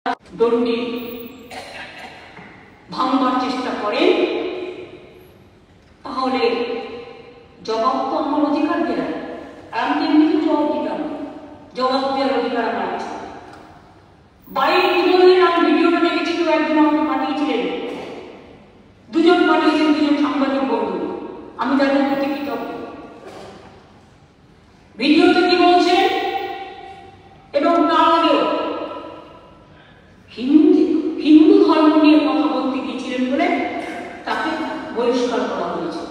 দণ্ডি ভাঙবার চেষ্টা করেন, তাহলে জবাব তো আমার অধিকার দেয়। আমি এমনি জবাব দেওয়ার অধিকার আমার আছে। বাইরে আমি ভিডিওটা দেখেছি, তো একজন আমাকে পাঠিয়েছিলেন, দুজন পাঠিয়েছেন, দুজন সাংবাদিক বন্ধু, আমি তাদের প্রতি কৃতজ্ঞ। ভিডিওতে কি বলছেন এবং তার আগেও হিন্দু ধর্ম নিয়ে কথা বলতে গিয়েছিলেন বলে তাকে বহিষ্কার করা হয়েছে।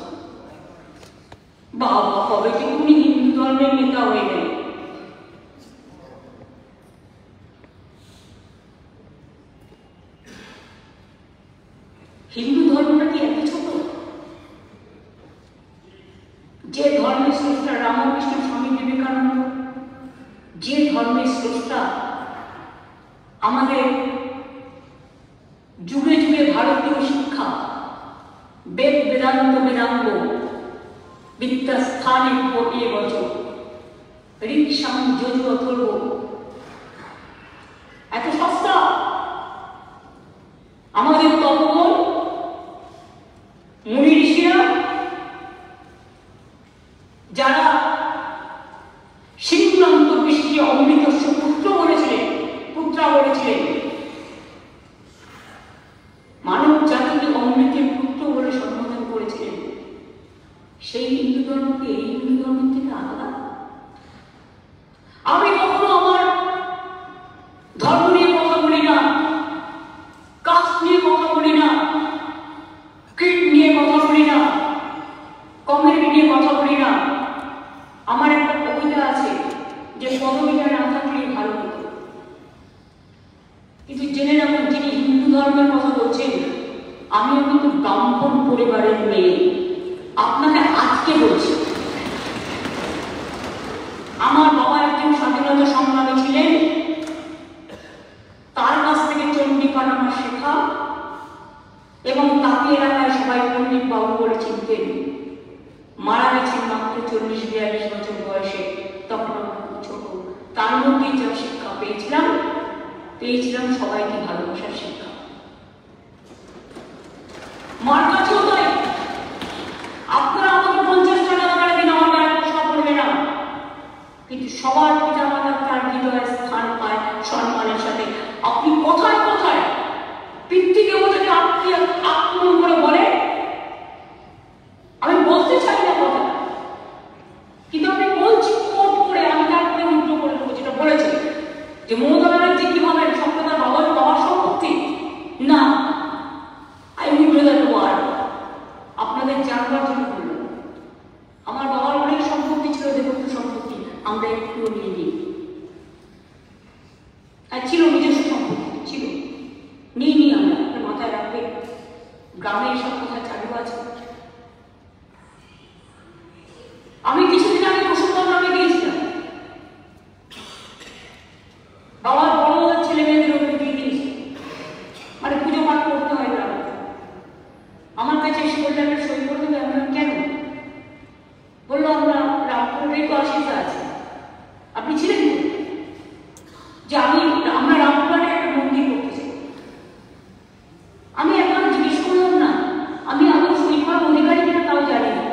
বাবা, কবে থেকে উনি হিন্দু ধর্মের নেতা হয়ে গেলেন। হিন্দু ধর্মটা কি এত ছোট? যে ধর্মের স্রষ্টা রামকৃষ্ণ স্বামী বিবেকানন্দ, যে ধর্মের স্রষ্টা আমাদের যুগে যুগে ভারতীয় শিক্ষা, বেদ বেদান্ত বেদাঙ্গ বিদ্যা স্থানে এ বছর রিক্সাম যজু অথর্ব, এত সস্তা আমাদের তপবন মুনি ঋষিরা, যারা সিন্ধুরান্ত বৃষ্টি অমৃতস্য পুত্র বলেছিলেন, পুত্রা বলেছিলেন, মানব জাতিকে অমৃতের পুত্র বলে সম্বোধন করেছিলেন, সেই হিন্দু ধর্মকে এই হিন্দু ধর্মের থেকে আলাদা? আমি কখনো আমার ধর্ম নিয়ে কথা বলি না, কাস্ট নিয়ে কথা বলি না, ক্রিড নিয়ে কথা বলি না, কমিউনিটি নিয়ে কথা বলি না। আমার একটা কবিতা আছে যে পদবিটা না থাকলেই ভালো হতো। কিন্তু জেনে রাখুন, যিনি হিন্দু ধর্মের কথা বলছেন, আমিও কিন্তু ব্রাহ্মণ পরিবারের মেয়ে। আপনাকে আজকে বলছি, আমার বাবা একজন স্বাধীনতা সংগ্রামী ছিলেন, তার কাছ থেকে চণ্ডীপাঠ আমার শেখা, এবং তাকে এলাকায় সবাই পণ্ডিত বাবু বলে চিনতেন। মারা গেছেন মাত্র 40-42 বছর বয়সে, তখন খুব ছোট। তার মধ্যেই যা শিক্ষা পেয়েছিলাম সবাইকে ভালোবাসার শিক্ষা। মার কাছেও তাই। আপনারা আমাকে 50 টাকা করে দিন, আমার গায়ে প্রশ্ন করবে না, কিন্তু সবার পিতা মাতা তার হৃদয়ে স্থান পায় সম্মানের সাথে। আপনি কোথায় কোথায় পিতৃদেবতাকে আক্রমণ করে বলে, আমি বলতে চাই না কথা, কিন্তু আমি বলছি কোট করে, আমি তারপরে উল্টো করে দেবো যেটা বলেছে যে মমতা ব্যানার্জি কি ভাবেন সম্প্রদায় বাবার সম্পত্তি না। আমি উল্টো দেবো, আর আপনাদের জানবার জন্য বললাম, আমার বাবার অনেক সম্পত্তি ছিল, দেবত্ব সম্পত্তি, আমরা একটুও নিয়ে নিই। আর ছিল নিজস্ব সম্পত্তি ছিল, নিয়ে নিই আমরা। মাথায় রাখবে, গ্রামে এসব কথা চালু আছে। আমি কিছুদিন আগে বসুন্ধরা গ্রামে গিয়েছিলাম, বাবার বড় ছেলে মেয়েদের ওপরে দিয়ে দিয়েছে, মানে পুজো পাঠ করতে হয় গ্রামে। আমার কাছে এসে বললে একটা সই করে দেবে। আমরা কেন? বললো আমরা রামপুরের তো আশীর্বাদ আছে। আপনি ছিলেন যে আমরা রামপুরে একটা মন্দির করতেছি। আমি একবার জিজ্ঞেস করলাম না, আমি আদৌ সই করার অধিকারী কিনা তাও জানি না,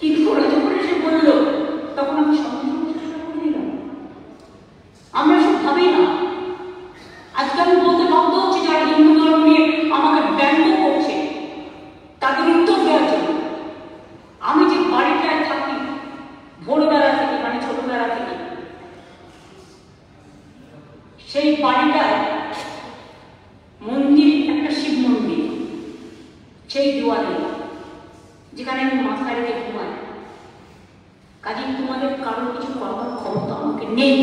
কিন্তু ওরা যখন এসে বললো তখন আমি সঙ্গে সঙ্গে চেষ্টা করে দিলাম। আমরা সব ভাবি না। আজকে আমি বলতে বাধ্য হচ্ছি, যারা হিন্দু ধর্ম নিয়ে আমাকে ব্যঙ্গ করছে তাদের উত্তর দেওয়ার জন্য। আমি যে বাড়িটায় থাকি ভোরবেলা থেকে, মানে ছোটবেলা থেকে, সেই বাড়িটায় মন্দির, একটা শিব মন্দির, সেই দুয়ারে যেখানে আমি মাথা রেখে ঘুমাই। কাজে তোমাদের কারোর কিছু করবার ক্ষমতা আমাকে নেই।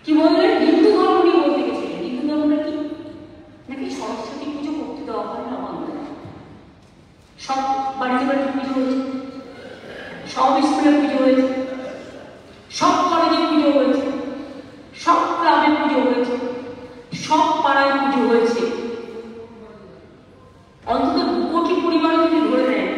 কি বললেন? হিন্দু ধর্ম নিয়ে বলতে গেছিলেন। হিন্দু ধর্মটা কি? নাকি সরস্বতী পুজো করতে দেওয়া হয় না বাংলায়? সব বাড়িতে বাড়িতে পুজো হয়েছে, সব স্কুলে পুজো হয়েছে, সব কলেজে পুজো হয়েছে, সব ক্লাবে পুজো হয়েছে, সব পাড়ায় পুজো হয়েছে। অন্তত 2 কোটি পরিবার যদি ধরে নেন,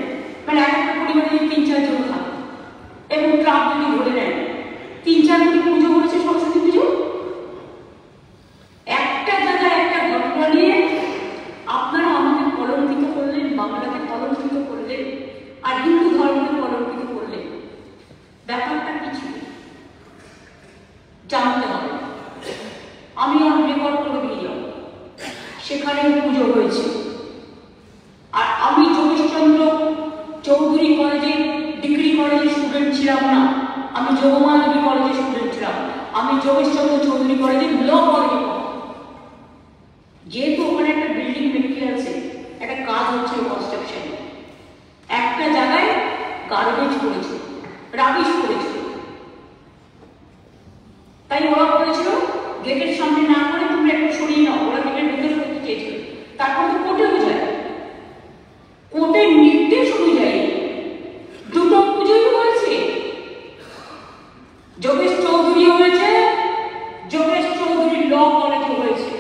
করলেন আর হিন্দু ধর্মকে কলঙ্কিত করলেন। ব্যাপারটা কি ছিল জানতে হবে। আমি আর রেকর্ড করে দিয়ে যাব, সেখানে পুজো হয়েছে। আর আমি যোগেশচন্দ্র চৌধুরী কলেজে ডিগ্রি কলেজের স্টুডেন্ট ছিলাম না, আমি যোগমানবী কলেজের স্টুডেন্ট ছিলাম। আমি যোগেশচন্দ্র চৌধুরী কলেজে ল কলেজে পড়ি। যেহেতু ওখানে একটা বিল্ডিং মেটেরিয়ালসে একটা কাজ হচ্ছিল কনস্ট্রাকশনে, একটা জায়গায় গার্বেজ করেছিল, রাবিশ করেছিল। তাই ওরা বলেছিল গেটের সামনে না করে তুমি একটু সরিয়ে নাও, ওরা গেটের ভিতরে করতে চেয়েছিল। তারপর তো কোর্টেও যায়, কোর্টের নির্দেশ অনুযায়ী দুটো পুজোই হয়েছে। যোগেশ চৌধুরী হয়েছে, যোগেশ চৌধুরী ল কলেজে হয়েছে।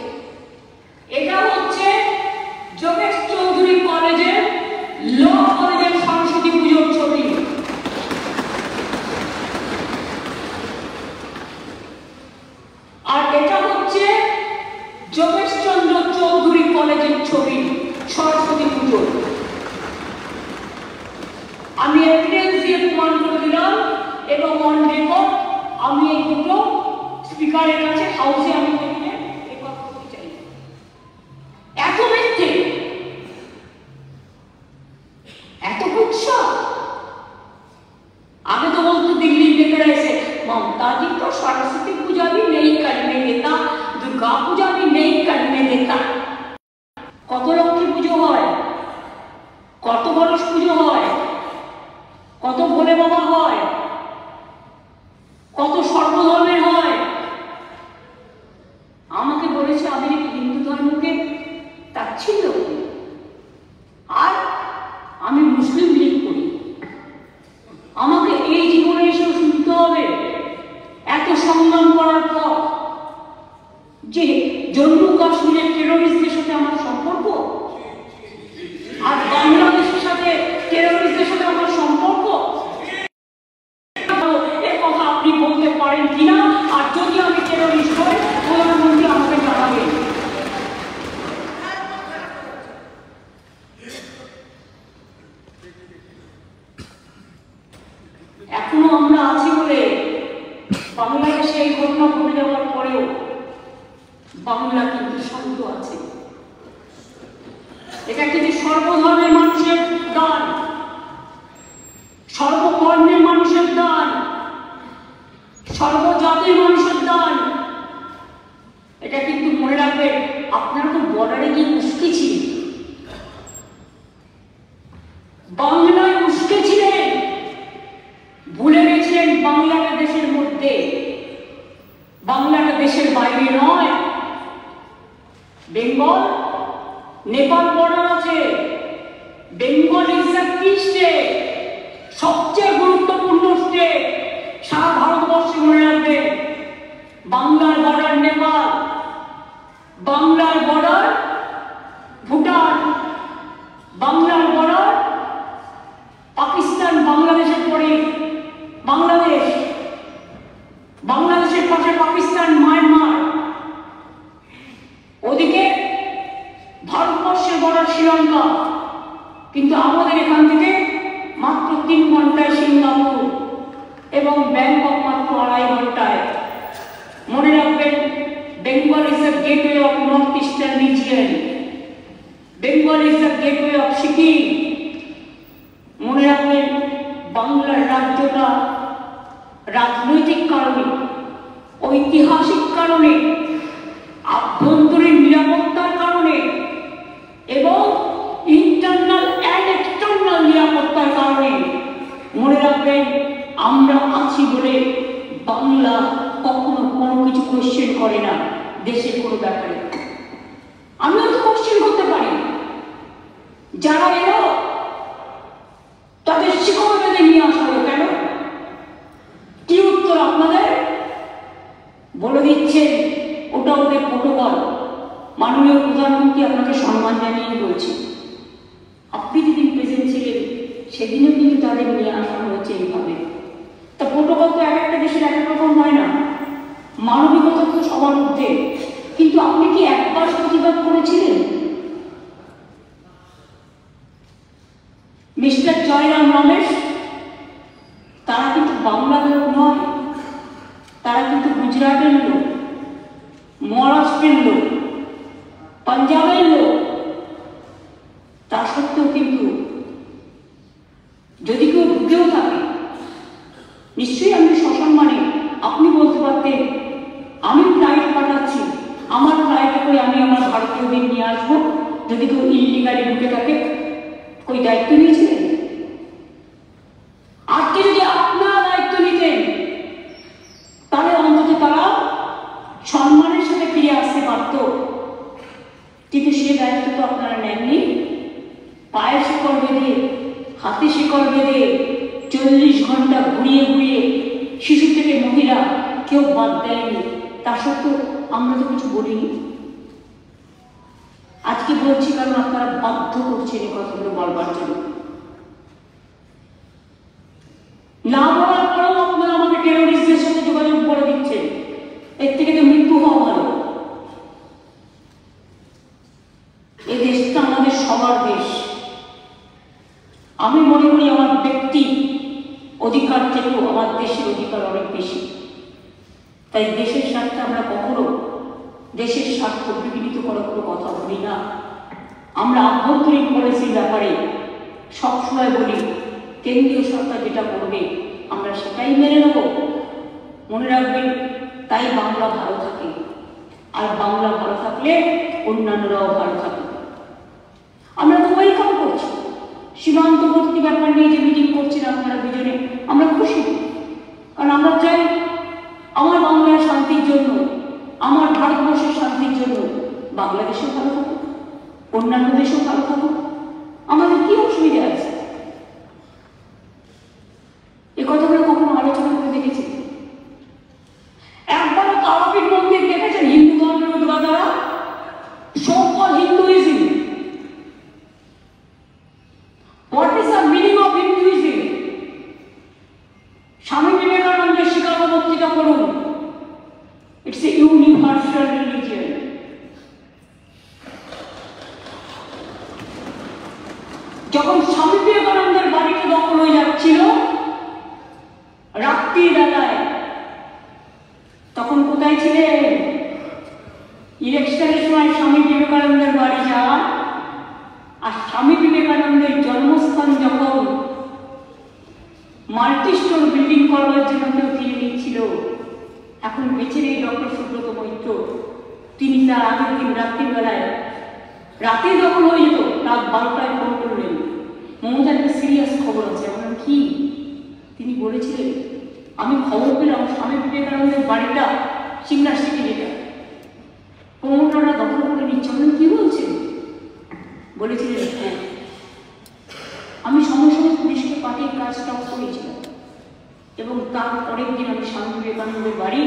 এটা হচ্ছে যোগেশ চৌধুরী কলেজের ল কলেজের সরস্বতী পুজোর ছবি। আর এটা হচ্ছে যোগেশচন্দ্র চৌধুরী কলেজের ছবি সরস্বতী পুজো। আমি এভিডেন্স দিয়ে প্রমাণ করে দিলাম এবং অন রেকর্ড আমি এই দুটো স্পিকারের কাছে হাউসে আমি রেকর্ড করতে চাই। এত মিথ্যে, এত কুৎসা। आगे तो बोलते दिल्ली लेकर ऐसे ममता जी तो सरस्वती पूजा भी नहीं करने देता, दुर्गा पूजा भी नहीं करने देता। कत लक्ष्मी पुजो হয়, কত গণেশ পুজো হয়, কত ভোলে বাবা হয়, কত সর্বধর্মের হয়। আমাকে বলেছে আমি হিন্দু ধর্মকে তাচ্ছিল্য করি আর আমি মুসলিম লীগ করি। আমাকে এই জীবনে এসে শুনতে হবে এত সংগ্রাম করার পর যে জম্মু কাশ্মীরের টেরোরিস্টদের সাথে আমার সম্পর্ক আর বাংলাদেশের সাথে টেরোরিস্টদের সাথে আমার সম্পর্ক, এ কথা আপনি বলতে পারেন কিনা? আর যদি আমি টেরোরিস্ট হই প্রধানমন্ত্রী আমাকে জানাবেন। এখনো আমরা আছি বলে বাংলাদেশে এই ঘটনা ঘটে যাওয়ার পরেও বাংলা কিন্তু শান্ত আছে। এটা কিন্তু সর্বধর্মের মানুষের দান, সর্বকর্মের মানুষের দান, সর্বজাতির মানুষের দান। এটা কিন্তু মনে রাখবেন। আপনারা তো বর্ডারে গিয়ে উস্কেছিলেন, বাংলায় উস্কেছিলেন, ভুলে গেছিলেন বাংলাটা দেশের মধ্যে, বাংলাটা দেশের বাইরে নয়। বেঙ্গল নেপাল বর্ডার আছে, বেঙ্গল ইজ দ্য কি স্টেট, সবচেয়ে গুরুত্বপূর্ণ স্টেট সারা ভারতবর্ষে। মনে রাখবেন বাংলার বর্ডার নেপাল, বাংলার বর্ডার ভুটান, বাংলার বর্ডার পাকিস্তান, বাংলাদেশের পরে বাংলাদেশ, বাংলাদেশের পাশে পাকিস্তান, মায়ানমার, ওদিকে ভারতবর্ষের বর্ডার শ্রীলঙ্কা। কিন্তু আমাদের এখান থেকে মাত্র 3 ঘন্টায় সিঙ্গাপুর এবং ব্যাংকক মাত্র 2.5 ঘন্টায়। মনে রাখবেন Bengal is the gateway of north eastern region, Bengal is the gateway of Sikkim. মনে রাখবেন বাংলার রাজ্যটা রাজনৈতিক কারণে, ঐতিহাসিক কারণে, আভ্যন্তরীণ নিরাপত্তার কারণে এবং ইন্টারনাল অ্যান্ড এক্সটার্নাল নিরাপত্তার কারণে মনে রাখবেন আমরা আছি বলে বাংলা কখনো কোনো কিছু কোয়েশ্চেন করে না দেশের কোনো ব্যাপারে। আমরা তো কোয়েশ্চেন করতে পারি, যারা এলো তাদের শিকড় বেঁধে নিয়ে আসা হলো কেন? কি উত্তর আপনাদের? বলে দিচ্ছেন ওটা ওদের প্রোটোকল। মাননীয় প্রধানমন্ত্রী আপনাকে সম্মান জানিয়ে বলছি, আপনি যেদিন প্রেজেন্ট ছিলেন সেদিনও কিন্তু তাদের নিয়ে আসা হয়েছে এইভাবে। তা প্রোটোকল তো এক একটা দেশের এক এক রকম হয় না, মানবিকতা তো সবার মধ্যে। কিন্তু আপনি কি একবার প্রতিবাদ করেছিলেন? রমেশ, তারা কিন্তু বাংলার লোক নয়, তারা কিন্তু গুজরাটের লোক, মহারাষ্ট্রের লোক, পাঞ্জাবের লোক। তা সত্ত্বেও কিন্তু যদি কেউ ঢুকেও থাকে, নিশ্চয়ই আমি সসম্মানে আপনি বলতে পারতেন আমি ফ্লাইট পাঠাচ্ছি, আমার ফ্লাইটে করে আমি আমার ভারতীয়দের নিয়ে আসবো। যদি কেউ ইলিগালি ঢুকে থাকে, ওই দায়িত্ব নিয়েছিলেন? আজকে যদি আপনারা দায়িত্ব নিতেন, তাহলে অন্তত তারা সম্মানের সাথে ফিরে আসতে পারত। কিন্তু সে দায়িত্ব তো আপনারা নেননি। পায়ে শিকড় বেঁধে, হাতে শিকড় বেঁধে 40 ঘন্টা ঘুরিয়ে ঘুরিয়ে শিশু থেকে মহিলা কেউ বাদ দেয়নি। তা সত্ত্বেও আমরা তো কিছু বলিনি। আজকে বলছি কারণ আপনারা বাধ্য করছেন এই কথাগুলো বলবার জন্য। না বলার পরেও আপনারা আমাকে টেরোরিস্টদের সাথে যোগাযোগ করে দিচ্ছেন। এর থেকে তো মৃত্যু হওয়া ভালো। এই দেশটা আমাদের সবার দেশ। আমি মনে করি আমার ব্যক্তি অধিকার থেকেও আমার দেশের অধিকার অনেক বেশি। তাই দেশের স্বার্থে আমরা কখনো দেশের স্বার্থ বিঘ্নিত করার কোনো কথা বলি না। আমরা আভ্যন্তরীণ পলিসির ব্যাপারে সবসময় বলি কেন্দ্রীয় সরকার যেটা করবে আমরা সেটাই মেনে নেব। মনে রাখবেন, তাই বাংলা ভালো থাকে। আর বাংলা ভালো থাকলে অন্যান্যরাও ভালো থাকে। আমরা তো ওয়েলকাম করছি সীমান্তবর্তী ব্যাপার নিয়ে যে মিটিং করছেন আপনারা দুজনে, আমরা খুশি। কারণ আমরা চাই আমার বাংলার শান্তির জন্য, আমার ভারতবর্ষের শান্তির জন্য বাংলাদেশও ভালো থাকুক, অন্যান্য দেশেও ভালো থাকুক। আমাদের কি অসুবিধা আছে? এ কথাগুলো কখনো আলোচনা করে দেখেছি? একবারও তারাপীঠ মন্দির দেখেছেন হিন্দু ধর্মের উদ্বাদারা? সকল Hinduism. What is the meaning of Hinduism? স্বামী বিবেকানন্দের শিকাগো বক্তৃতা করুন। It's a universal religion. যখন স্বামী বিবেকানন্দের বাড়িতে দখল হয়ে যাচ্ছিল রাত্রির বেলায়, তখন কোথায় ছিলেন? ইলেকশনের সময় স্বামী বিবেকানন্দের বাড়ি যান। আর স্বামী বিবেকানন্দের জন্মস্থান যখন মাল্টিস্টোর বিল্ডিং করবার জন্য কেউ কিনে নিচ্ছিল, এখন বেঁচে নেই ডক্টর সুব্রত মৈত্র, তিনি তার আগের দিন রাত্রির বেলায়, রাতে যখন হয়ে যেত রাত 12টায় ফোন করলেন, মমতার একটা সিরিয়াস খবর আছে। আমরা কি? তিনি বলেছিলেন আমি খবর পেলাম স্বামী বিবেকানন্দের বাড়িটা সিমলা সিটি যেটা প্রমোটাররা দখল করে নিচ্ছে। আমরা কি বলছেন? বলেছিলেন হ্যাঁ। আমি সঙ্গে সঙ্গে পুলিশকে পাঠিয়ে কাজ স্টপ করেছিলাম এবং তার পরের দিন আমি স্বামী বিবেকানন্দের বাড়ি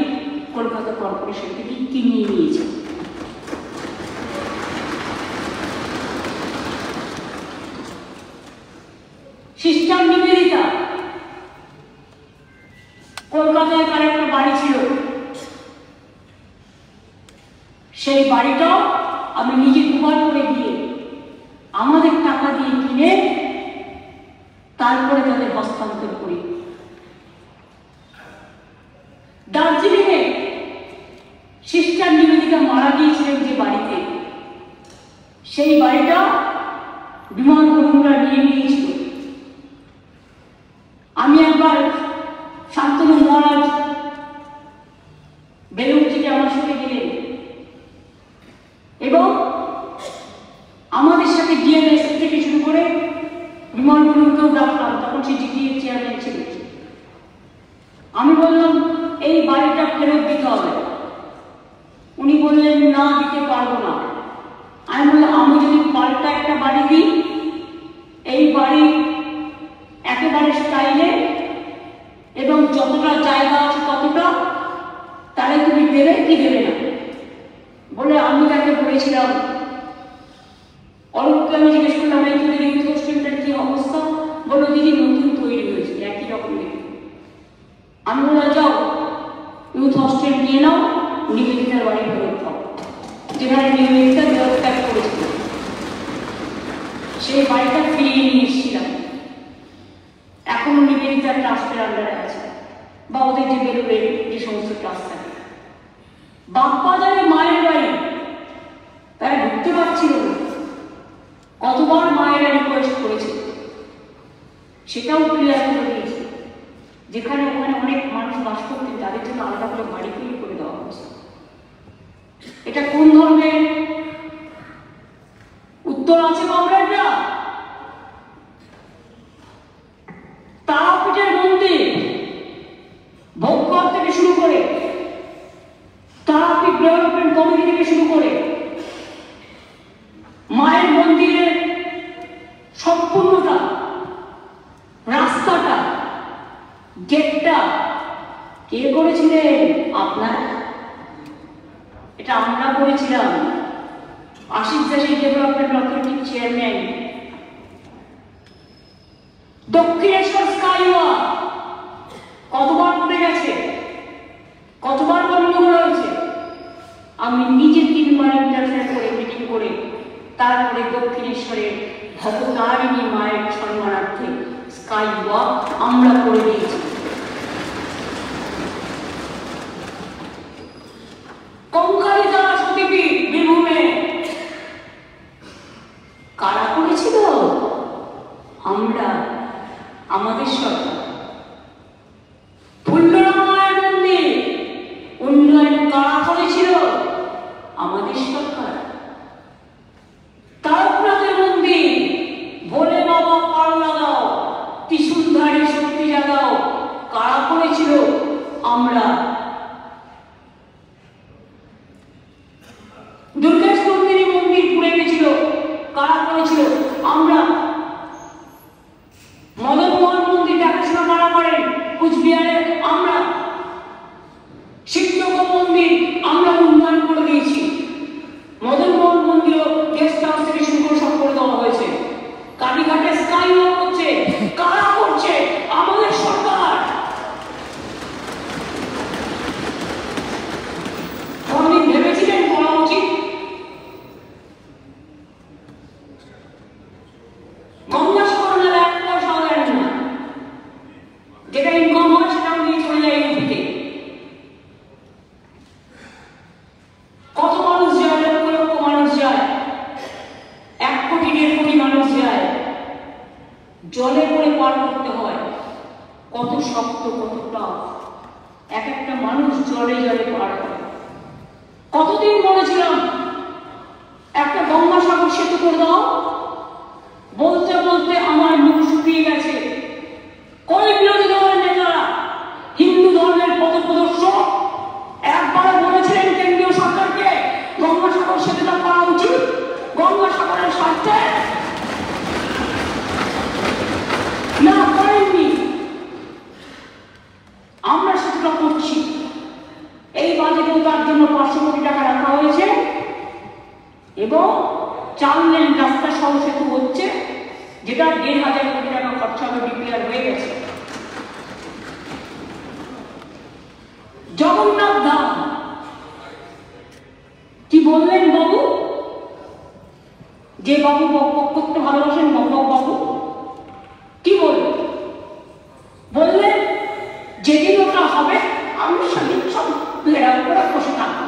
কলকাতা কর্পোরেশন থেকে কিনিয়ে নিয়েছি। সিস্টার নিবেদিতা কলকাতায় তার একটা বাড়ি ছিল, সেই বাড়িটাও আমি নিজে দুবার করে দিয়ে আমাদের টাকা দিয়ে কিনে তারপরে তাদের হস্তান্তর করি। দার্জিলিংয়ে সিস্টার নিবেদিতা মারা গিয়েছিলেন যে বাড়িতে, সেই বাড়িটা বিমান বন্ধুরা নিয়ে নিয়েছিল। আমি একবার শান্তনু মহারাজ বেলুন থেকে আমার সাথে গেলেন এবং আমাদের সাথে ডিএনএস থেকে শুরু করে বিমান বন্ধুকেও ডাকলাম। তখন সে জিটিএর চেয়ারম্যান ছিল। আমি বললাম এই বাড়িটা ফেরত দিতে হবে। উনি বললেন না, দিতে পারবো না। আমি বললাম আমি যদি পাল্টা একটা বাড়ি দিই, এই বাড়ি একেবারে স্টাইলে এবং যতটা জায়গা আছে ততটা, তাহলে তুমি দেবে কি দেবে না? বলে আমি তাকে বলেছিলাম, অল্পকে আমি জিজ্ঞেস করলাম এই তোদের ইউথ হোস্টেলটার কি অবস্থা? বললো দিদি নতুন তৈরি হয়েছে, একই রকম দেখে। আমি বললাম যাও ইউথ হোস্টেল নিয়ে নাও, নিবেদিতার বাড়ি ফেরত দাও, যেখানে নিবেদিতা দেহত্যাগ করেছিল। সেই বাড়িটা ফিরিয়ে নিয়ে এসেছিলাম। ট্রাস্টের আন্ডারে আছে, বা ওদের যে বেরোবের যে সমস্ত ট্রাস্ট থাকে। বাগবাজারে মায়ের বাড়ি, তারা ঢুকতে পারছিল না। কতবার মায়েরা রিকোয়েস্ট করেছে, সেটাও ক্লিয়ার করে দিয়েছে। যেখানে ওখানে অনেক মানুষ বাস করতেন তাদের জন্য আলাদা করে বাড়ি তৈরি করে দেওয়া হয়েছে। এটা কোন ধরনের উত্তর আছে কমরেডরা? তারাপীঠের মন্দির ভোগঘর থেকে শুরু করে, তারাপীঠ ডেভেলপমেন্ট কমিটি থেকে শুরু করে, মায়ের মন্দিরের সম্পূর্ণটা, রাস্তাটা, গেটটা কে করেছিলেন? আপনারা। এটা আমরা করেছিলাম। আশিস দাসের ডেভেলপমেন্ট অথরিটির চেয়ারম্যান। দক্ষিণেশ্বর স্কাইওয়াক কতবার পড়ে গেছে, কতবার গন্ডগোল হয়েছে। আমি নিজে 3 বার ইন্টারফেয়ার করে মিটিং করে তারপরে দক্ষিণেশ্বরের ভবতারিণী মায়ের সম্মানার্থে স্কাইওয়াক আমরা করে দিয়েছি। কঙ্কালিকা সতীপীঠ বীরভূমে কারা করেছিল? আমরা, আমাদের সরকার। ফুল্লরা মায়ের মন্দির উন্নয়ন কারা করেছিল? আমাদের সরকার। তারকনাথের মন্দির ভোলে বাবা পার লাগাও, ত্রিশূলধারী শক্তি জাগাও, কারা করেছিল? আমরা। দুর্গেশ্বর মন্দির পুড়ে গেছিল, কারা করেছিল? আমরা। মদন মোহন মন্দির দেখাশোনা কারা করেন? কুচবিহারে আমরা। শিবযোগ্য মন্দির আমরা উন্নয়ন করে দিয়েছি। মদন মোহন মন্দিরও গেস্ট হাউস থেকে শুরু করে সব করে দেওয়া হয়েছে। কালীঘাটে স্কাইওয়াক হচ্ছে, কারা করছে? আমাদের সরকার। কোনদিন ভেবেছিলেন করা উচিত? গঙ্গা সাগরের এক পয়সাও দেন না, যেটা ইনকাম হয় সেটাও নিয়ে চলে যায় ইউপিতে। কত মানুষ যায়? লক্ষ লক্ষ মানুষ যায়, 1 কোটি 1.5 কোটি মানুষ যায়। জলে করে পার করতে হয়, কত শক্ত, কত টাফ। এক একটা মানুষ জলে জলে পার করে। কতদিন বলেছিলাম একটা গঙ্গাসাগর সেতু করে দাও, বলতে বলতে আমার মুখ শুকিয়ে গেছে। কোন বিরোধী দলের নেতারা, হিন্দু ধর্মের পথপ্রদর্শক একবারও বলেছিলেন কেন্দ্রীয় সরকারকে গঙ্গাসাগর সেতুটা করা উচিত গঙ্গাসাগরের স্বার্থে? না, করেননি। আমরা সেতুটা করছি। এই বাজেটেও তার জন্য 500 কোটি টাকা রাখা হয়েছে এবং 4 লেন রাস্তা সহ সেতু হচ্ছে, যেটা 1,500 কোটি টাকা খরচা হবে, ডিক্লেয়ার হয়ে গেছে। জগন্নাথ ধাম কি বললেন বাবু? যে বাবু বকবক করতে ভালোবাসেন, বকবক বাবু কি বললেন? বললেন যেদিন ওটা হবে আমি সেদিন সব ঘেরাও করে বসে থাকবো।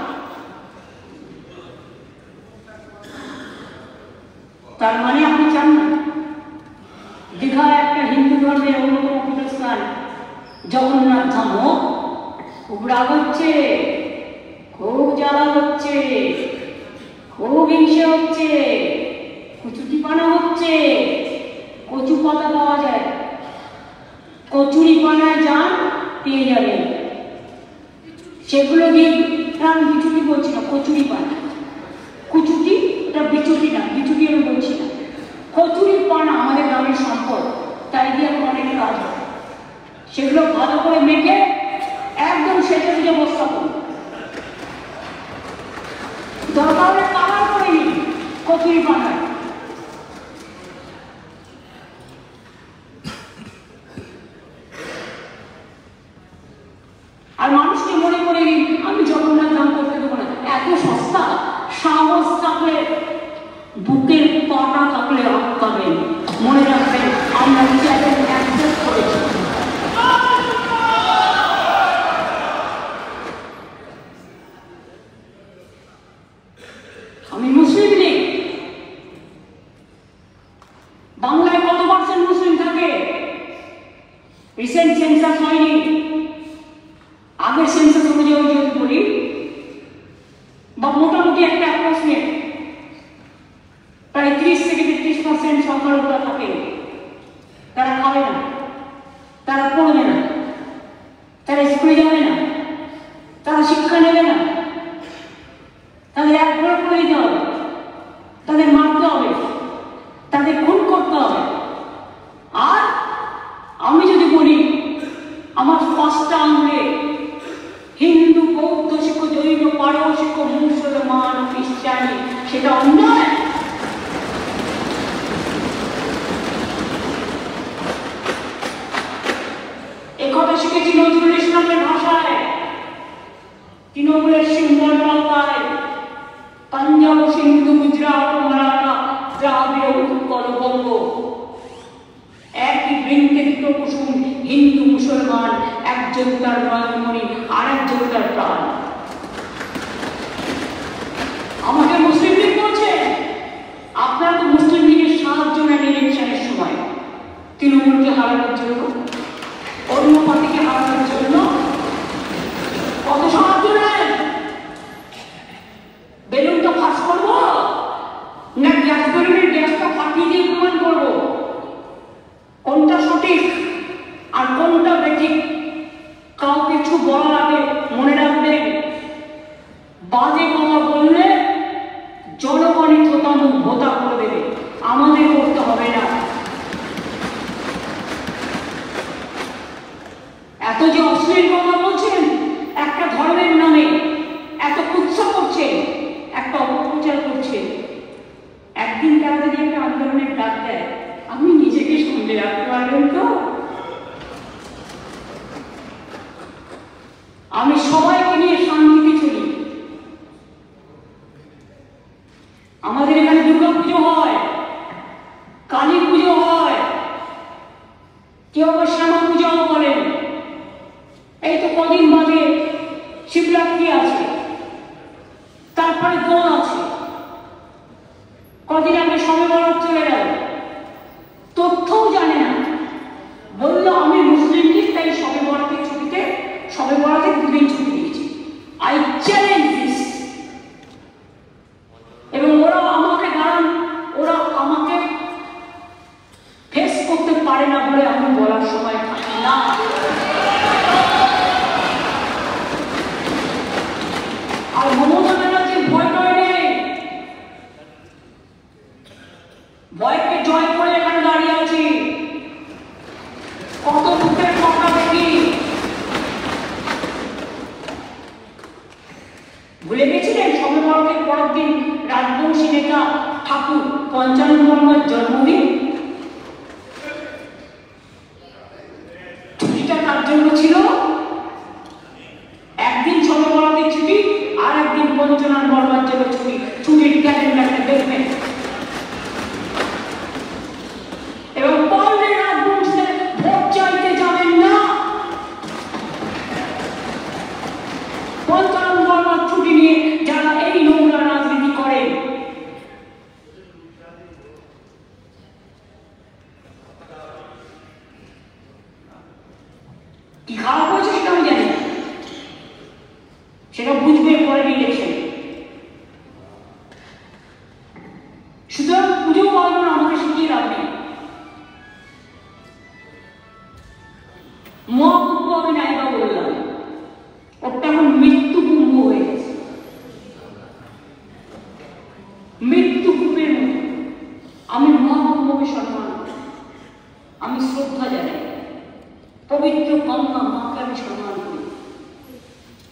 তার মানে আপনি চান না দীঘা একটা হিন্দু ধর্মের অন্যতম পীঠস্থান জগন্নাথ ধাম হোক? খুব রাগ হচ্ছে, খুব জ্বালা হচ্ছে, খুব হিংসে হচ্ছে, কুচুটি পানা হচ্ছে। কচু পাতা পাওয়া যায়, কচুরি পানায় যান পেয়ে যাবেন। সেগুলো দিয়ে আমি বিচুটি বলছি না, কচুরি পানা। কুচুটি ওটা বিচুটি না, বিচুটি আমি বলছি না। কচুরি পানা আমাদের গ্রামের সম্পদ, তাই দিয়ে এখন অনেক কাজ হয়। সেগুলো ভালো করে মেখে একদম সেটা দিয়ে বস্তা করুন, দরকার হলে কাভার করে নিন কচুরি পানায়। আর মানুষকে মনে করে দিন আমি জগন্নাথ ধাম করতে দেবো না, এত সস্তা। সাহস থাকলে, বুকের পাটা থাকলে আটকাবেন। মনে রাখবেন আমরা চ্যালেঞ্জ অ্যাকসেপ্ট করেছি। রিসেন্ট সেন্সাস হয়নি, আগের সেন্সাস অনুযায়ী যদি বলি বা মোটামুটি একটা অ্যাপ্রক্সিমেট প্রায় 30 থেকে 33% সংখ্যালঘুরা থাকে। তারা খাবে না, তারা পড়বে না, তারা স্কুলে যাবে না, তারা শিক্ষা নেবে না, তাদের এক ঘরে করে দিতে হবে, তাদের মারতে হবে, তাদের খুন করতে হবে। আর আমি যদি বলি আমার 5টা আঙুলে হিন্দু, বৌদ্ধ শিখ, জৈন, পারসিক, মুসলমান, খ্রিস্টানি, সেটা অন্যায়। একথা শিখেছি নজরুল ইসলামের ভাষায়, তৃণমূলের সিম্বল পাল্টায়, পাঞ্জাব, সিন্ধু, গুজরাট, মারাঠা, দ্রাবিড়, উৎকল, বঙ্গ, একই বৃন্তে দুটো কুসুম, হিন্দু মুসলমান, একজন তার নয়নমণি আর একজন তার প্রাণ। আমাকে মুসলিম লীগ বলছে, আপনারা তো মুসলিম লীগের সাহায্য নেন ইলেকশনের সময় তৃণমূলকে হারানোর জন্য, অন্য পার্টিকে হারানোর জন্য। কত সাহায্য নেন? বেলুনটা ফাঁস করবো না গ্যাস বেলুনের গ্যাসটা ফাটিয়ে দিয়ে প্রমাণ করবো কোনটা সঠিক আর কোনটা বেঠিক? কাউ কিছু বলার আগে মনে রাখবেন, বাজে কথা বললে জনগণই থতামুখ ভোতা করে দেবে, আমাদের করতে হবে না। এত যে অশ্লীল কথা বলছেন একটা ধর্মের নামে, এত কুৎসা করছেন, একটা অপপ্রচার করছেন, একদিন তারা যদি একটা আন্দোলনের ডাক দেয় আপনি নিজেকে শুনতে রাখতে পারবেন তো? আমি সবাইকে নিয়ে শান্তিতে চলি। আমাদের এখানে দুর্গা পুজো হয়, কালী পুজো হয়, কেউ আবার শ্যামা পূজাও বলেন। এই তো কদিন বাদে শিবরাত্রি আছে, তারপরে দোল আছে, কদিন আগে শবে বরাত চলে গেল, তথ্যও জানে না, বললো আমি মুসলিম লীগ তাই শবে বরাতের ছুটিতে, শবে বরাতের 2 দিন ছুটি দিয়েছি। I challenge this. এবং ওরা আমাকে ফেস করতে পারে না বলে আমি বলার সময় থাকি না। আর মমতা ব্যানার্জির ভয় টয় নেই, ভয়কে জয় করে এখানে দাঁড়িয়ে আছি। কত দুঃখের কথা দেখি, ভুলে গেছিলেন শবে বরাতের পরের দিন রাজবংশী নেতা ঠাকুর পঞ্চানন জন্মদিন, ছুটিটা তার জন্য ছিল। একদিন শবে বরাতের ছুটি আর একদিন পঞ্চানন বর্মার জন্য ছুটি। ছুটির ক্যালেন্ডারটা দেখবেন। এবং পারলে রাজবংশীদের ভোট চাইতে যাবেন না, পঞ্চানন বর্মার ছুটি নিয়ে যারা এই নোংরা রাজনীতি করেন। কি খারাপ হয়েছে সেটা আমি জানি না, সেটা বুঝবে পরের ইলেকশনে। সুতরাং পুজো পার্বণ আমাকে শিখিয়ে লাভ নেই। মহাকুম্ভ আমি নাইবা বললাম, ওটা এখন মৃত্যু কুম্ভ হয়ে গেছে। মৃত্যু কুম্ভের মতো আমি মহাকুম্ভকে সম্মান করি, আমি শ্রদ্ধা জানাই, পবিত্র গঙ্গা মাকে আমি সম্মান করি।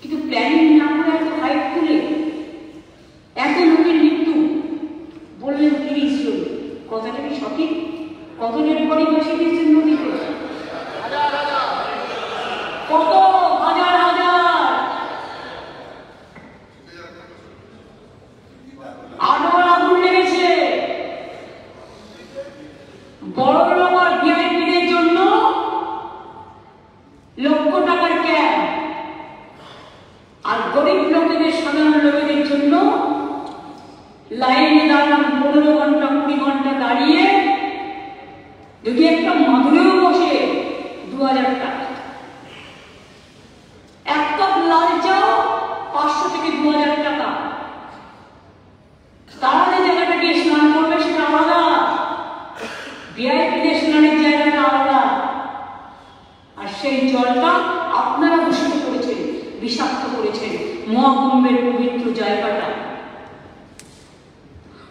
কিন্তু প্ল্যানিং না করে এত হাইট তুলে এত লোকের মৃত্যু বললেন 30 জন, কথাটা কি সঠিক? কত ডেড বডি বসে দিয়েছেন নদীতে? কত হাজার হাজার। আটবার আগুন লেগেছে। বড় লোক আর ভিআইপিদের জন্য লক্ষ টাকার ক্যাম্প, সেই জলটা আপনারা দূষিত করেছেন, বিষাক্ত করেছেন মহাকুম্ভের পবিত্র জায়গাটা।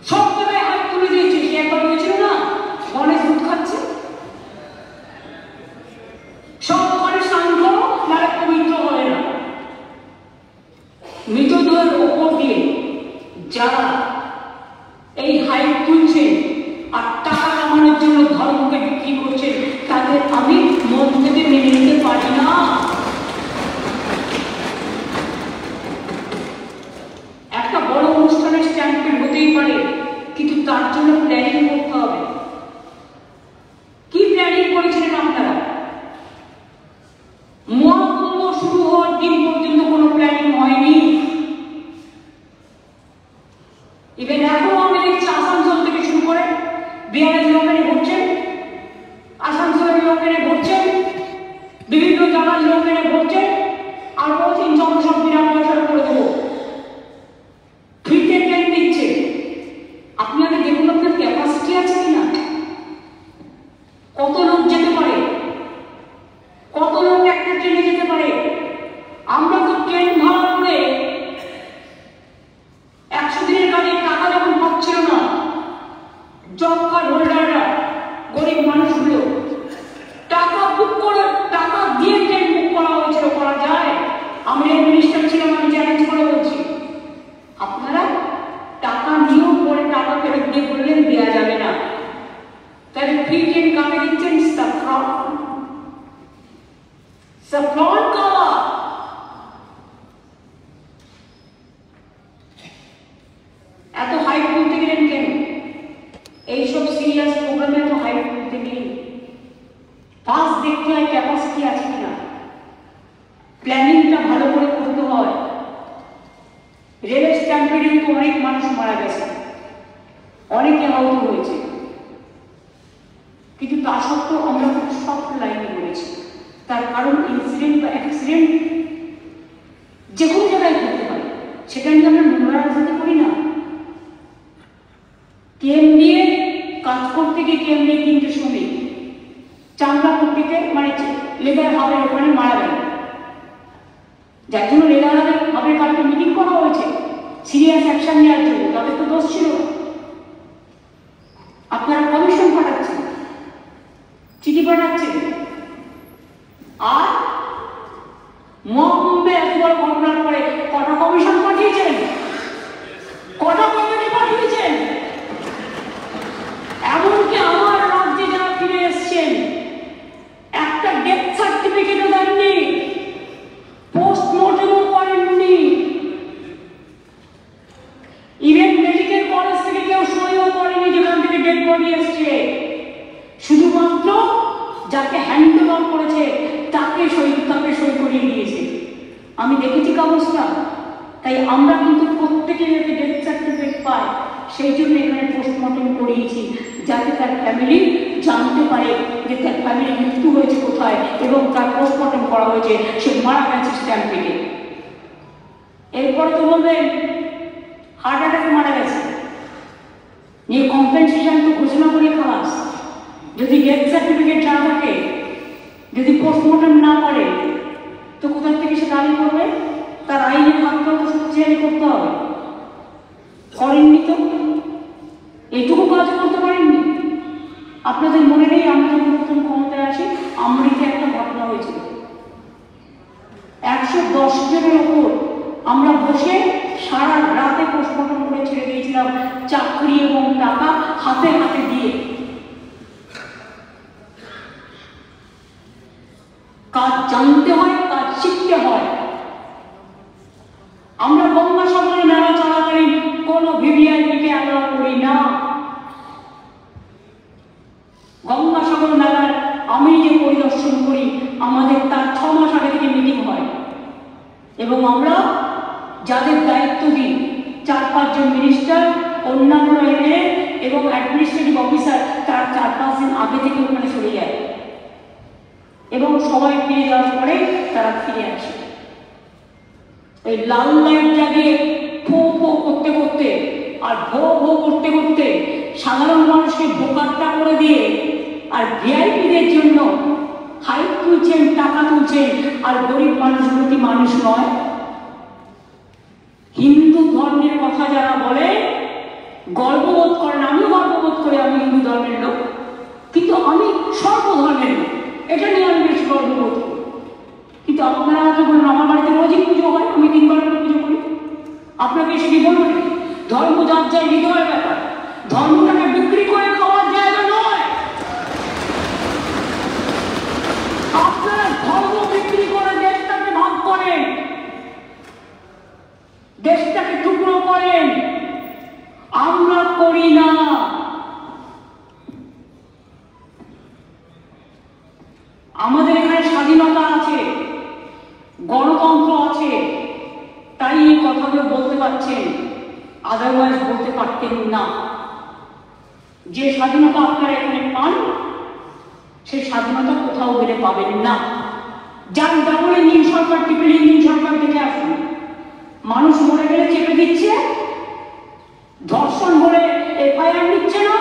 সব জায়গায় হাত তুলে দিয়েছে। সে একবার হয়েছিল না, গণেশ দুধ খাচ্ছে, সব ওখানে স্নান করো, নাহলে পবিত্র হয় না। মৃতদেহের ওপর দিয়ে যারা এই হাইট তুলছেন আর টাকা কামানোর জন্য ধর্মকে বিক্রি করছেন, তাদের আমি মন থেকে মেনে নিতে পারি না। একটা বড় অনুষ্ঠানের স্ট্যাম্পেড হতেই পারে, কিন্তু তার জন্য প্ল্যানিং করতে হবে। কি প্ল্যানিং করেছিলেন আপনারা? মহাকুম্ভ শুরু হওয়ার দিন পর্যন্ত কোনো প্ল্যানিং হয়নি। ইভেন এখন আমি দেখছি আসানসোল থেকে শুরু করে বিহারের লোক এনে ঘুরছেন, আসানসোলের লোক এনে ঘুরছেন, বিভিন্ন জায়গার লোক এনে ঘুরছেন, আর বলছেন জনসব বিনা পয়সার করে দেবো, ফ্রিতে ট্রেন দিচ্ছে। আপনি আগে দেখুন আপনার ক্যাপাসিটি আছে কিনা, কত লোক যেতে পারে, কত লোক একটা ট্রেনে যেতে পারে। আমরা তো ট্রেন ভাড়া করে 100 দিনের কাজে টাকা যখন পাচ্ছিল না, জব কার্ড হোল্ডাররা, গরিব মানুষগুলো টাকা বুক করে, টাকা দিয়ে ট্রেন বুক করা হয়েছিল। করা যায়? আমি মিনিস্টার ছিলাম, আমি চ্যালেঞ্জ করে বলছি, আপনারা টাকা নিয়েও পরে টাকা ফেরত দিয়ে বললেন দেওয়া যাবে না। তাহলে ফ্রি ট্রেন কাকে দিচ্ছেন? সাফরন কাওয়া। এত হাইট তুলতে গেলেন কেন? এইসব সিরিয়াস প্রোগ্রামে এত হাইট তুলতে নেই। ফার্স্ট দেখতে হয় ক্যাপাসিটি আছে কিনা, প্ল্যানিংটা ভালো করে করতে হয়। রেল স্ট্যাম্পেডে তো অনেক মানুষ মারা গেছে, অনেকে আহত হয়েছে, কিন্তু তা সত্ত্বেও আমরা খুব সফট লাইনে করেছি। তার কারণ ইনসিডেন্ট বা অ্যাক্সিডেন্ট যে কোনো জায়গায় ঘটতে পারে, সেটা নিয়ে আমরা নোংরা রাজনীতি করি না। কেএম দিয়ে কাজ করতে গিয়ে কেএম দিয়ে 3টে শ্রমিক চামড়া পট্টিতে মানে লেবার হাবের ওখানে মারা গেল, যার জন্য লেবার হাবের কালকে মিটিং করা হয়েছে সিরিয়াস অ্যাকশন নেওয়ার জন্য। তাদের তো দোষ ছিল। আপনারা কমিশন পাঠাচ্ছেন, চিঠি পাঠাচ্ছেন, আর মহাকুম্ভে এত বড় ঘটনার পরে কটা কমিশন পাঠিয়েছেন, কটা কমিটি পাঠিয়েছেন। এমনকি আমার রাজ্যে যারা ফিরে এসছেন একটা ডেথ সার্টিফিকেটও দেননি, পোস্টমর্টমও করেননি, ইভেন মেডিকেল কলেজ থেকে কেউ সইও করেনি যেখান থেকে ডেড বডি এসছে। শুধুমাত্র যাকে হ্যান্ডওভার করেছে তাকে সই করিয়ে দিয়েছে। আমি দেখেছি কাগজটা। তাই আমরা কিন্তু প্রত্যেকে যাতে ডেথ সার্টিফিকেট পাই, সেই জন্য এখানে পোস্টমর্টম করিয়েছি, যাতে তার ফ্যামিলি জানতে পারে যে তার ফ্যামিলির মৃত্যু হয়েছে কোথায় এবং তার পোস্টমর্টম করা হয়েছে, সে মারা গেছে স্ট্যাম্পেডে। এরপরে তো বলবেন হার্ট অ্যাটাকে মারা গেছে, নিয়ে কম্পেনসেশন তো ঘোষণা করে খালাস। যদি ডেথ সার্টিফিকেট না থাকে, যদি পোস্টমর্টম না করে, তো কোথা থেকে সে দাবি করবে? তার আইনের হাতটাও তো শক্তিশালী করতে হবে। করেননি তো, এইটুকু কাজ করতে পারেননি। আপনাদের মনে নেই আমরা যখন প্রথম ক্ষমতায় আসি, আমরিতে একটা ঘটনা হয়েছিল, 110 জনের ওপর আমরা বসে সারা রাতে পোস্টমর্টম করে ছেড়ে দিয়েছিলাম, চাকরি এবং টাকা হাতে হাতে দিয়ে। কাজ জানতে হয়, কাজ শিখতে হয়। আমরা গঙ্গাসাগরে মেলা চলাকালীন কোনো ভিভিআইপিকে অ্যালাউ করি না। গঙ্গাসাগর মেলার আমি যে পরিদর্শন করি, আমাদের তার 6 মাস আগে থেকে মিটিং হয় এবং আমরা যাদের দায়িত্ব দিই 4-5 জন মিনিস্টার, অন্যান্য এমএলএ এবং অ্যাডমিনিস্ট্রেটিভ অফিসার, তার 4-5 দিন আগে থেকে ওখানে চলে যায় এবং সবাই ফিরে যাওয়ার পরে তারা ফিরে আসে। এই লাল লাইট জ্বালিয়ে ফো ফো করতে করতে আর ভো ভো করতে করতে সাধারণ মানুষকে বোকারটা করে দিয়ে আর ভিআইপিদের জন্য হাইট তুলছেন, টাকা দিচ্ছেন আর গরিব মানুষগুলো কি মানুষ নয়? হিন্দু ধর্মের কথা যারা বলে গর্ববোধ করেন, আমিও গর্ববোধ করি আমি হিন্দু ধর্মের লোক, কিন্তু আমি সর্বধর্মের লোক, এটা নিয়ে আমি বেশি গর্ববোধ করি। কিন্তু আপনারা হয়তো বলুন আমার বাড়িতে রোজই পুজো হয়, আমি 3 বার করে পুজো করি। আপনাকে সেটি বলুন, ধর্ম যার যার হৃদয়ের ব্যাপার, ধর্মটাকে বিক্রি করে খাওয়ার জায়গা নয়। আপনারা ধর্ম বিক্রি করে দেশটাকে ভাগ করেন, দেশটাকে টুকরো করেন, আমরা করি না। আমাদের এখানে স্বাধীনতা আছে, গণতন্ত্র আছে, তাই এই কথাগুলো বলতে পারছেন, আদারওয়াইজ বলতে পারতেন না। যে স্বাধীনতা আপনারা এখানে পান সেই স্বাধীনতা কোথাও গেলে পাবেন না। যান ডাবল ইঞ্জিন সরকার, ট্রিপল ইঞ্জিন সরকার দেখে আসুন। মানুষ মরে গেলে চেপে দিচ্ছে, ধর্ষণ হলে এফআইআর নিচ্ছে না।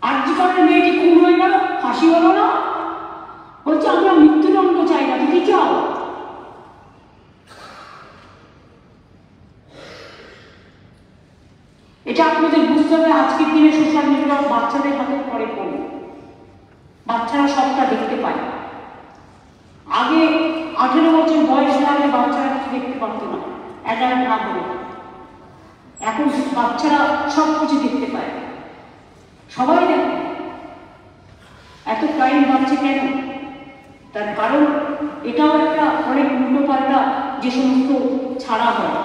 আর্যিকরের মেয়েটি খুন হয়ে গেল, ফাঁসি হলো না, বলছে আমরা মৃত্যুদণ্ড চাই না। তুমি চাও? এটা আপনাদের বুঝতে হবে। আজকের দিনে সোশ্যাল মিডিয়া বাচ্চাদের হাতে পড়ে পড়ে, বাচ্চারা সবটা দেখতে পায়। আগে 18 বছর বয়স না হলে বাচ্চারা কিছু দেখতে পারতো না, অ্যাডাল্ট না হলে। এখন বাচ্চারা সব কিছু দেখতে পায়, সবাই দেখে। এত ক্রাইম বাড়ছে কেন? তার কারণ এটাও একটা অনেক উল্টো পাল্টা যে সমস্ত ছাড়া হয়,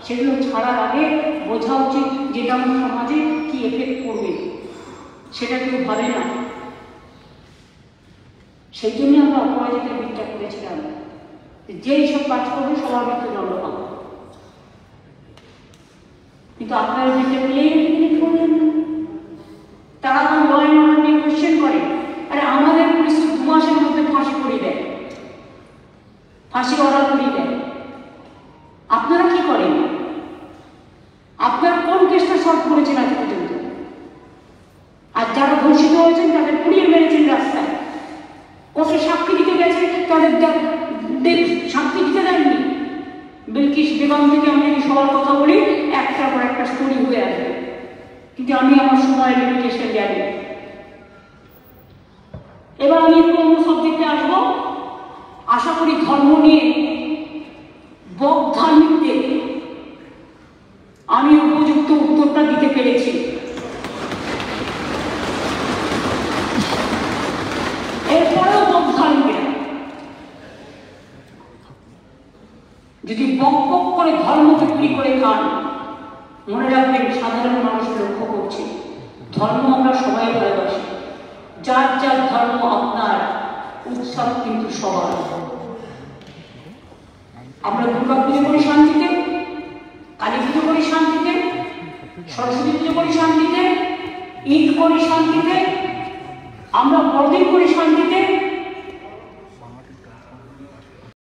সেগুলো ছাড়ার আগে বোঝা উচিত যেটা আমার সমাজে কি এফেক্ট করবে, সেটা কেউ ভাবে না। সেই জন্য আমরা অপরাধীদের বিচার করেছিলাম যে এইসব কাজ করবে সবার মৃত্যুদণ্ড পাবে। কিন্তু আপনারা বিচার পেলেই করলেন না। তারা আমার ল অ্যান্ড অর্ডার নিয়ে কোয়েশ্চেন করে, আরে আমাদের পুলিশ 2 মাসের মধ্যে ফাঁসি করিয়ে দেয়, ফাঁসি অর্ডার করিয়ে দেয়। আপনারা কি করেন? আপনারা কোন কেসটা সলভ করেছেন আজ পর্যন্ত? আর যারা ধর্ষিত হয়েছেন তাদের পুড়িয়ে মেরেছেন রাস্তায়, কোর্টে সাক্ষী দিতে গেছে তাদের সাক্ষী দিতে দেননি। বিলকিস বেগম থেকে আমি যদি সবার কথা বলি একটার পর একটা স্টোরি হয়ে আসবে, কিন্তু আমি আমার সময় লিমিটেশন জানি। এবার আমি অন্য সাবজেক্টে আসবো। আশা করি ধর্ম নিয়ে বকধার্মিকদের আমি উপযুক্ত উত্তরটা দিতে পেরেছি। এরপরেও বকধার্মিকরা যদি বক বক করে ধর্ম বিক্রি করে খান, মনে রাখবেন সাধারণ মানুষ লক্ষ্য করছে, ধর্ম আমরা সবাই ভালোবাসি, যার যার ধর্ম আপনার, উৎসব কিন্তু সবার। আমরা দুর্গা পুজো করি শান্তিতে, কালী পুজো করি শান্তিতে, সরস্বতী পুজো করি শান্তিতে, ঈদ করি শান্তিতে, আমরা বড়দিন করি শান্তিতে,